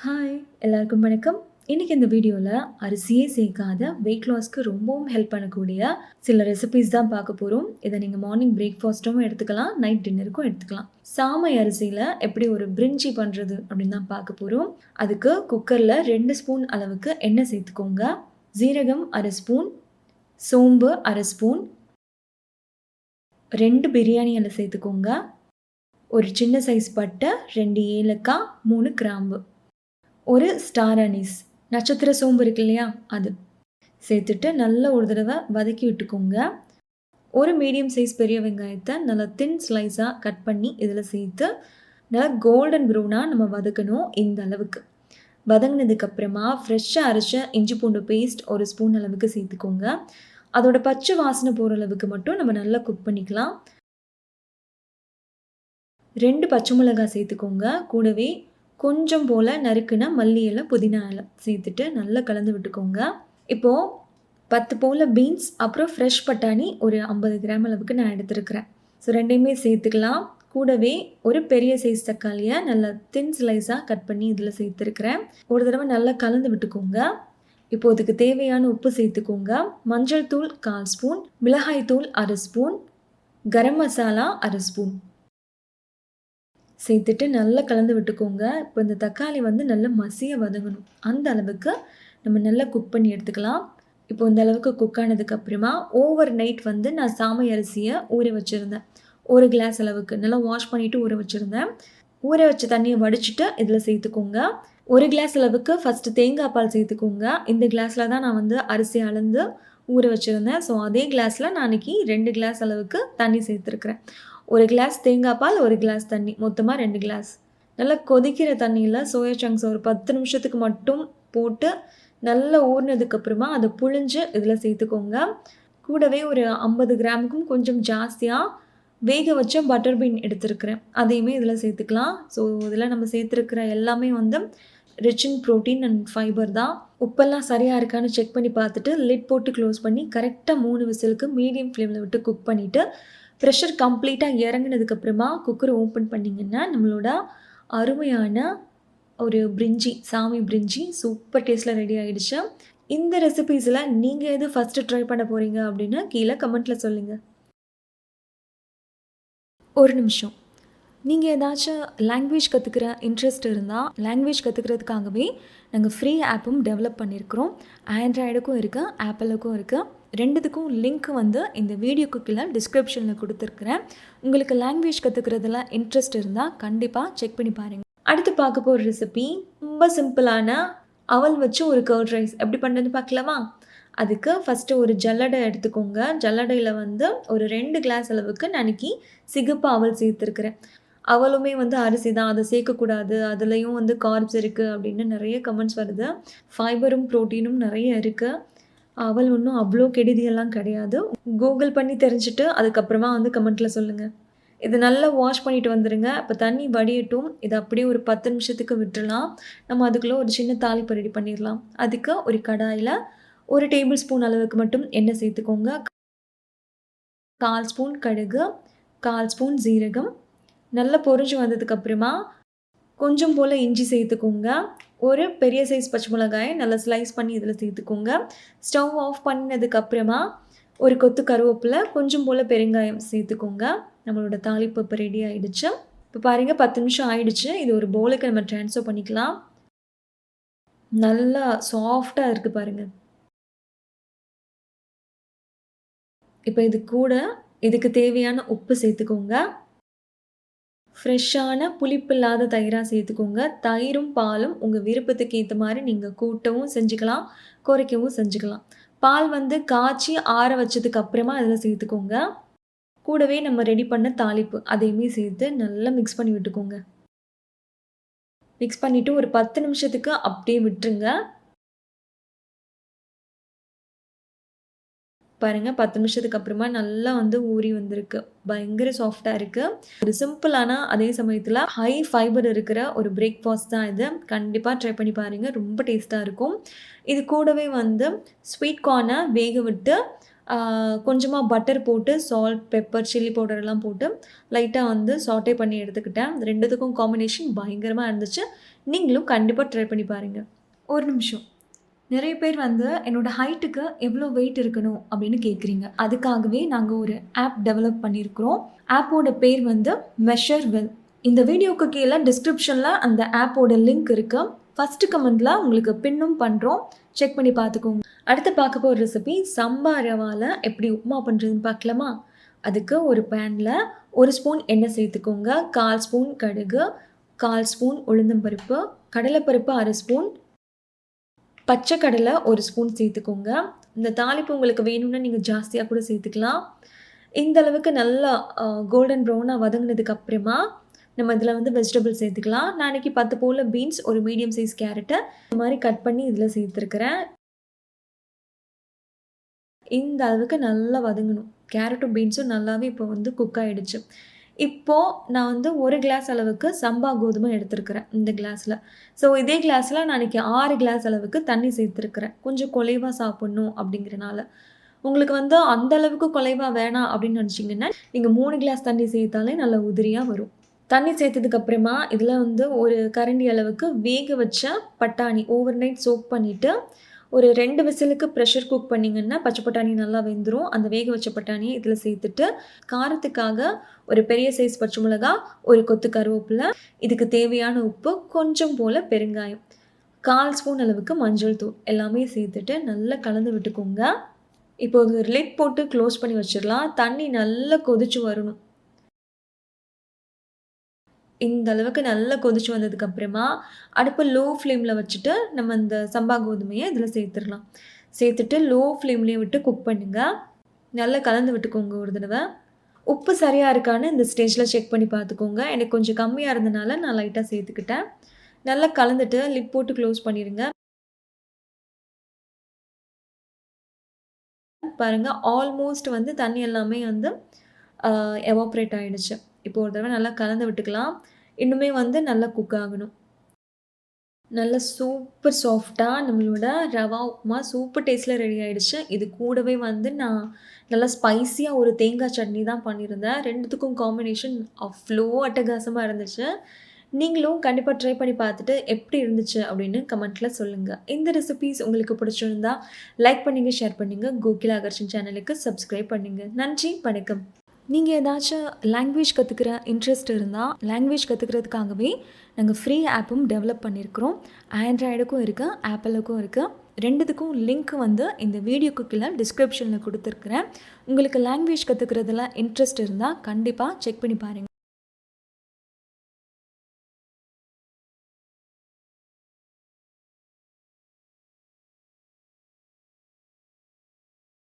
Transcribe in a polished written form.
Hi எல்லாருக்கும் வணக்கம். இன்னைக்கு இந்த வீடியோவில் அரிசியே சேர்க்காத வெயிட் லாஸ்க்கு ரொம்பவும் ஹெல்ப் பண்ணக்கூடிய சில ரெசிபிஸ் தான் பார்க்க போகிறோம். இதை நீங்கள் மார்னிங் பிரேக்ஃபாஸ்ட்டும் எடுத்துக்கலாம், நைட் டின்னருக்கும் எடுத்துக்கலாம். சாமை அரிசியில் எப்படி ஒரு பிரிஞ்சி பண்ணுறது அப்படின்னு தான் பார்க்க போகிறோம். அதுக்கு குக்கரில் 2 ஸ்பூன் அளவுக்கு எண்ணெய் சேர்த்துக்கோங்க. ஜீரகம் 1/2 ஸ்பூன், சோம்பு 1/2 ஸ்பூன், 2 பிரியாணி இலை சேர்த்துக்கோங்க. ஒரு சின்ன சைஸ் பட்டை, 2 ஏலக்காய், 3 கிராம்பு, ஒரு ஸ்டார் அனீஸ், நட்சத்திர சோம்பு இருக்கு இல்லையா, அது சேர்த்துட்டு நல்லா ஒரு தடவை வதக்கி விட்டுக்கோங்க. ஒரு மீடியம் சைஸ் பெரிய வெங்காயத்தை நல்லா தின் ஸ்லைஸாக கட் பண்ணி இதில் சேர்த்து நல்லா கோல்டன் ப்ரௌனாக நம்ம வதக்கணும். இந்த அளவுக்கு வதங்கினதுக்கப்புறமா ஃப்ரெஷ்ஷாக அரைச்ச இஞ்சி பூண்டு பேஸ்ட் 1 ஸ்பூன் அளவுக்கு சேர்த்துக்கோங்க. அதோட பச்சை வாசனை போகிற அளவுக்கு மட்டும் நம்ம நல்லா குக் பண்ணிக்கலாம். 2 பச்சை மிளகாய் சேர்த்துக்கோங்க. கூடவே கொஞ்சம் போல் நறுக்குன மல்லி இலை, புதினா இலை சேர்த்துட்டு நல்லா கலந்து விட்டுக்கோங்க. இப்போது 10 போல் பீன்ஸ், அப்புறம் ஃப்ரெஷ் பட்டாணி ஒரு 50 கிராம் அளவுக்கு நான் எடுத்துருக்கிறேன். ஸோ ரெண்டையுமே சேர்த்துக்கலாம். கூடவே ஒரு பெரிய சைஸ் தக்காளியை நல்லா தின் ஸ்லைஸாக கட் பண்ணி இதில் சேர்த்துருக்கிறேன். ஒரு தடவை நல்லா கலந்து விட்டுக்கோங்க. இப்போது இதுக்கு தேவையான உப்பு சேர்த்துக்கோங்க. மஞ்சள் தூள் 1/4 ஸ்பூன், மிளகாய் தூள் 1/2 ஸ்பூன், கரம் மசாலா 1/2 ஸ்பூன் சேர்த்துட்டு நல்லா கலந்து விட்டுக்கோங்க. இப்போ இந்த தக்காளி நல்லா மசிய வதங்கணும். அந்த அளவுக்கு நம்ம நல்லா குக் பண்ணி எடுத்துக்கலாம். இப்போ இந்த அளவுக்கு குக் ஆனதுக்கப்புறமா ஓவர் நைட் நான் சாமை அரிசியை ஊற வச்சுருந்தேன். 1 கிளாஸ் அளவுக்கு நல்லா வாஷ் பண்ணிவிட்டு ஊற வச்சுருந்தேன். ஊற வச்ச தண்ணியை வடிச்சிட்டு இதில் சேர்த்துக்கோங்க. 1 கிளாஸ் அளவுக்கு ஃபஸ்ட்டு தேங்காய் பால் சேர்த்துக்கோங்க. இந்த கிளாஸில் தான் நான் அரிசி அளந்து ஊற வச்சுருந்தேன். ஸோ அதே கிளாஸில் நான் அன்றைக்கி 2 கிளாஸ் அளவுக்கு தண்ணி சேர்த்துருக்குறேன். 1 கிளாஸ் தேங்காய் பால், 1 கிளாஸ் தண்ணி, மொத்தமாக 2 கிளாஸ். நல்லா கொதிக்கிற தண்ணியில் சோயா சங்க்ஸ் ஒரு 10 நிமிஷத்துக்கு மட்டும் போட்டு நல்லா ஊறினதுக்கப்புறமா அதை புழிஞ்சு இதில் சேர்த்துக்கோங்க. கூடவே ஒரு 50 கிராமுக்கும் கொஞ்சம் ஜாஸ்தியாக வேக வச்ச பட்டர் பீன் எடுத்துருக்கிறேன். அதையுமே இதில் சேர்த்துக்கலாம். ஸோ இதில் நம்ம சேர்த்துருக்கிற எல்லாமே rich in protein and fibre தான். உப்பெல்லாம் சரியாக இருக்கான்னு செக் பண்ணி பார்த்துட்டு லிட் போட்டு க்ளோஸ் பண்ணி கரெக்டாக 3 விசிலுக்கு மீடியம் ஃப்ளேமில் விட்டு குக் பண்ணிவிட்டு ப்ரெஷர் கம்ப்ளீட்டாக இறங்கினதுக்கப்புறமா குக்கரை ஓப்பன் பண்ணிங்கன்னா நம்மளோட அருமையான ஒரு பிரிஞ்சி, சாமி பிரிஞ்சி சூப்பர் டேஸ்ட்டில் ரெடி ஆகிடுச்சு. இந்த ரெசிபீஸில் நீங்கள் எது ஃபஸ்ட்டு ட்ரை பண்ண போகிறீங்க அப்படின்னு கீழே கமெண்ட்டில் சொல்லுங்கள். ஒரு நிமிஷம். நீங்கள் ஏதாச்சும் லாங்குவேஜ் கற்றுக்கிற இன்ட்ரெஸ்ட் இருந்தால் லாங்குவேஜ் கற்றுக்கிறதுக்காகவே நாங்கள் ஃப்ரீ ஆப்பும் டெவலப் பண்ணியிருக்கிறோம். ஆண்ட்ராய்டுக்கும் இருக்குது, ஆப்பிளுக்கும் இருக்குது. ரெண்டுத்துக்கும் லிங்க் இந்த வீடியோக்கு கீழே டிஸ்கிரிப்ஷனில் கொடுத்துருக்குறேன். உங்களுக்கு லாங்குவேஜ் கற்றுக்கிறதுல இன்ட்ரெஸ்ட் இருந்தால் கண்டிப்பாக செக் பண்ணி பாருங்கள். அடுத்து பார்க்க போகிற ரெசிபி ரொம்ப சிம்பிளான அவல் வச்சு ஒரு கர்ட் ரைஸ் எப்படி பண்ணுறது பார்க்கலாமா? அதுக்கு ஃபஸ்ட்டு ஒரு ஜல்லடை எடுத்துக்கோங்க. ஜல்லடையில் ஒரு 2 கிளாஸ் அளவுக்கு நான் இன்றைக்கி சிகப்பு அவல் சேர்த்துருக்குறேன். அவளுமே அரிசி தான், அதை சேர்க்கக்கூடாது, அதுலேயும் கார்ப்ஸ் இருக்குது அப்படின்னு நிறைய கமெண்ட்ஸ் வருது. ஃபைபரும் ப்ரோட்டீனும் நிறைய இருக்குது. அவள் ஒன்றும் அவ்வளோ கெடுதியெல்லாம் கிடையாது. கூகுள் பண்ணி தெரிஞ்சுட்டு அதுக்கப்புறமா கமெண்ட்டில் சொல்லுங்கள். இது நல்லா வாஷ் பண்ணிவிட்டு வந்துடுங்க. இப்போ தண்ணி வடியட்டும். இதை அப்படியே ஒரு 10 நிமிஷத்துக்கு விட்டுடலாம். நம்ம அதுக்குள்ளே ஒரு சின்ன தாளிப்பு ரெடி பண்ணிடலாம். அதுக்கு ஒரு கடாயில் 1 டேபிள் ஸ்பூன் அளவுக்கு மட்டும் எண்ணெய் சேர்த்துக்கோங்க. 1/4 ஸ்பூன் கடுகு, 1/4 ஸ்பூன் ஜீரகம் நல்லா பொரிஞ்சு வந்ததுக்கப்புறமா கொஞ்சம் போல் இஞ்சி சேர்த்துக்கோங்க. ஒரு பெரிய சைஸ் பச்சை மிளகாயை நல்லா ஸ்லைஸ் பண்ணி இதில் சேர்த்துக்கோங்க. ஸ்டவ் ஆஃப் பண்ணினதுக்கப்புறமா ஒரு கொத்து கருவேப்பிலை, கொஞ்சம் போல் பெருங்காயம் சேர்த்துக்கோங்க. நம்மளோட தாளிப்பு இப்போ ரெடி ஆகிடுச்சு. இப்போ பாருங்கள் 10 நிமிஷம் ஆகிடுச்சு. இது ஒரு பவுலுக்கு நம்ம ட்ரான்ஸ்ஃபர் பண்ணிக்கலாம். நல்லா சாஃப்டாக இருக்குது பாருங்கள். இப்போ இது கூட இதுக்கு தேவையான உப்பு சேர்த்துக்கோங்க. ஃப்ரெஷ்ஷான புளிப்பில்லாத தயிராக சேர்த்துக்கோங்க. தயிரும் பாலும் உங்கள் விருப்பத்துக்கு ஏற்ற மாதிரி நீங்கள் கூட்டவும் செஞ்சுக்கலாம், குறைக்கவும் செஞ்சுக்கலாம். பால் காய்ச்சி ஆற வச்சதுக்கு அப்புறமா அதில் சேர்த்துக்கோங்க. கூடவே நம்ம ரெடி பண்ண தாளிப்பு அதையுமே சேர்த்து நல்லா மிக்ஸ் பண்ணி விட்டுக்கோங்க. மிக்ஸ் பண்ணிவிட்டு ஒரு 10 நிமிஷத்துக்கு அப்படியே விட்டுருங்க. பாருங்கள் 10 நிமிஷத்துக்கு அப்புறமா நல்லா ஊறி வந்திருக்கு. பயங்கர சாஃப்டாக இருக்குது. ஒரு சிம்பிளான அதே சமயத்தில் ஹை ஃபைபர் இருக்கிற ஒரு பிரேக்ஃபாஸ்ட் தான் இது. கண்டிப்பாக ட்ரை பண்ணி பாருங்கள். ரொம்ப டேஸ்ட்டாக இருக்கும். இது கூடவே ஸ்வீட் கார்னை வேக விட்டு கொஞ்சமாக பட்டர் போட்டு சால்ட், பெப்பர், சில்லி பவுடர்லாம் போட்டு லைட்டாக சாட்டே பண்ணி எடுத்துக்கிட்டேன். ரெண்டுத்துக்கும் காம்பினேஷன் பயங்கரமாக இருந்துச்சு. நீங்களும் கண்டிப்பாக ட்ரை பண்ணி பாருங்கள். ஒரு நிமிஷம். நிறைய பேர் வந்து என்னோடய ஹைட்டுக்கு எவ்வளோ வெயிட் இருக்கணும் அப்படின்னு கேட்குறீங்க. அதுக்காகவே நாங்கள் ஒரு ஆப் டெவலப் பண்ணியிருக்கிறோம். ஆப்போட பேர் வந்து மெஷர் வெல். இந்த வீடியோக்கு கீழே டிஸ்கிரிப்ஷனில் அந்த ஆப்போட லிங்க் இருக்குது. ஃபஸ்ட்டு கமெண்ட்டில் உங்களுக்கு பின்னும் பண்ணுறோம். செக் பண்ணி பார்த்துக்கோங்க. அடுத்து பார்க்க போகிற ரெசிபி சம்பா ரவாவில் எப்படி உப்புமா பண்ணுறதுன்னு பார்க்கலாமா? அதுக்கு ஒரு பேனில் 1 ஸ்பூன் எண்ணெய் சேர்த்துக்கோங்க. 1/4 ஸ்பூன் கடுகு, 1/4 ஸ்பூன் உளுந்தம்பருப்பு, கடலைப்பருப்பு 1/2 ஸ்பூன், பச்சை கடலை 1 ஸ்பூன் சேர்த்துக்கோங்க. இந்த தாளிப்பு உங்களுக்கு வேணும்னா நீங்கள் ஜாஸ்தியாக கூட சேர்த்துக்கலாம். இந்த அளவுக்கு நல்லா கோல்டன் ப்ரௌனாக வதங்கினதுக்கு அப்புறமா நம்ம இதில் வந்து வெஜிடபிள் சேர்த்துக்கலாம். நான் இன்றைக்கி 10 போல் பீன்ஸ், ஒரு மீடியம் சைஸ் கேரட்டை இந்த மாதிரி கட் பண்ணி இதில் சேர்த்துருக்கிறேன். இந்த அளவுக்கு நல்லா வதங்கணும். கேரட்டும் பீன்ஸும் நல்லாவே இப்போ வந்து குக் ஆகிடுச்சு. இப்போது நான் வந்து 1 கிளாஸ் அளவுக்கு சம்பா கோதுமை எடுத்துருக்கிறேன் இந்த கிளாஸில். ஸோ இதே கிளாஸில் நான் இன்றைக்கி 6 கிளாஸ் அளவுக்கு தண்ணி சேர்த்துருக்கிறேன். கொஞ்சம் குலைவாக சாப்பிட்ணும் அப்படிங்கிறனால. உங்களுக்கு வந்து அந்த அளவுக்கு குலைவாக வேணாம் அப்படின்னு நினச்சிங்கன்னா நீங்கள் 3 கிளாஸ் தண்ணி சேர்த்தாலே நல்லா உதிரியாக வரும். தண்ணி சேர்த்ததுக்கப்புறமா இதில் வந்து ஒரு கரண்டி அளவுக்கு வேக வச்ச பட்டாணி ஓவர் நைட் சோக் பண்ணிவிட்டு ஒரு 2 விசிலுக்கு ப்ரெஷர் குக் பண்ணிங்கன்னா பச்சை பட்டாணி நல்லா வெந்துடும். அந்த வேக வச்ச பட்டாணியை இதில் சேர்த்துட்டு காரத்துக்காக ஒரு பெரிய சைஸ் பச்சை மிளகா, ஒரு கொத்து கருவேப்பிலை, இதுக்கு தேவையான உப்பு, கொஞ்சம் போல் பெருங்காயம், 1/4 ஸ்பூன் அளவுக்கு மஞ்சள் தூள் எல்லாமே சேர்த்துட்டு நல்லா கலந்து விட்டுக்கோங்க. இப்போ ஒரு லிட் போட்டு க்ளோஸ் பண்ணி வச்சிடலாம். தண்ணி நல்லா கொதிச்சு வரணும். இந்த அளவுக்கு நல்லா கொதிச்சு வந்ததுக்கப்புறமா அடுப்பை லோ ஃப்ளேமில் வச்சுட்டு நம்ம இந்த சம்பா கோதுமையை இதில் சேர்த்துடலாம். சேர்த்துட்டு லோ ஃப்ளேம்லேயே விட்டு குக் பண்ணுங்கள். நல்லா கலந்து விட்டுக்கோங்க ஒரு தடவை. உப்பு சரியாக இருக்கான்னு இந்த ஸ்டேஜில் செக் பண்ணி பார்த்துக்கோங்க. எனக்கு கொஞ்சம் கம்மியாக இருந்தனால நான் லைட்டாக சேர்த்துக்கிட்டேன். நல்லா கலந்துட்டு லிட் போட்டு க்ளோஸ் பண்ணிடுங்க. பாருங்கள், ஆல்மோஸ்ட் வந்து தண்ணி எல்லாமே வந்து எவாப்ரேட் ஆகிடுச்சு. இப்போ ஒரு தடவை நல்லா கலந்து விட்டுக்கலாம். இன்னுமே வந்து நல்லா குக் ஆகணும். நல்லா சூப்பர் சாஃப்டாக நம்மளோட ரவா உப்புமா சூப்பர் டேஸ்ட்டில் ரெடி ஆகிடுச்சு. இது கூடவே வந்து நான் நல்லா ஸ்பைஸியாக ஒரு தேங்காய் சட்னி தான் பண்ணியிருந்தேன். 2த்துக்கும் காம்பினேஷன் அவ்வளோ அட்டகாசமாக இருந்துச்சு. நீங்களும் கண்டிப்பாக ட்ரை பண்ணி பார்த்துட்டு எப்படி இருந்துச்சு அப்படின்னு கமெண்ட்டில் சொல்லுங்கள். இந்த ரெசிபீஸ் உங்களுக்கு பிடிச்சிருந்தா லைக் பண்ணுங்கள், ஷேர் பண்ணுங்கள். கோகிலா ஆகர்ஷன் சேனலுக்கு சப்ஸ்கிரைப் பண்ணுங்கள். நன்றி, வணக்கம். நீங்கள் ஏதாச்சும் லாங்குவேஜ் கற்றுக்கிற இன்ட்ரெஸ்ட் இருந்தால் லாங்குவேஜ் கற்றுக்கிறதுக்காகவே நாங்கள் ஃப்ரீ ஆப்பும் டெவலப் பண்ணியிருக்கிறோம். ஆண்ட்ராய்டுக்கும் இருக்குது, ஆப்பிளுக்கும் இருக்குது. 2த்துக்கும் லிங்க் வந்து இந்த வீடியோக்கு கீழே டிஸ்கிரிப்ஷனில் கொடுத்துருக்குறேன். உங்களுக்கு லாங்குவேஜ் கற்றுக்கிறதுல இன்ட்ரெஸ்ட் இருந்தால் கண்டிப்பாக செக் பண்ணி பாருங்கள்.